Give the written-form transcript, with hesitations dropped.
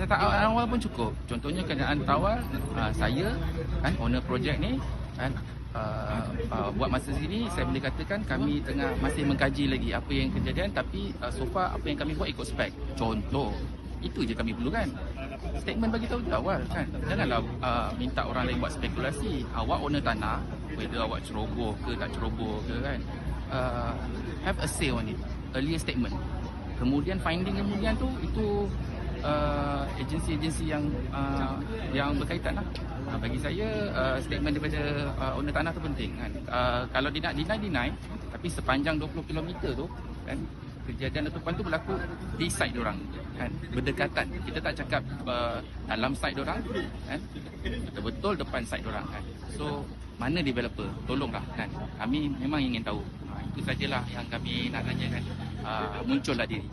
Penataan awal pun cukup. Contohnya kenyataan awal, saya kan owner projek ni kan, buat masa sini saya boleh katakan kami tengah masih mengkaji lagi apa yang kejadian, tapi so far apa yang kami buat ikut spek. Contoh, itu je kami perlukan. Statement bagi tahu je awal kan. Janganlah minta orang lain buat spekulasi. Awak owner tanah, whether awak ceroboh ke tak ceroboh ke kan, have a say on it. Earlier statement. Kemudian finding kemudian tu itu agensi-agensi yang berkaitan lah. Bagi saya statement daripada owner tanah tu penting kan. Kalau dia nak deny, tapi sepanjang 20 km tu kan, kejadian letupan tu berlaku di site diorang kan, berdekatan. Kita tak cakap dalam site diorang kan, betul-betul depan site diorang kan. So mana developer, tolonglah kan, kami memang ingin tahu. Itu sajalah yang kami nak tanyakan, muncullah diri.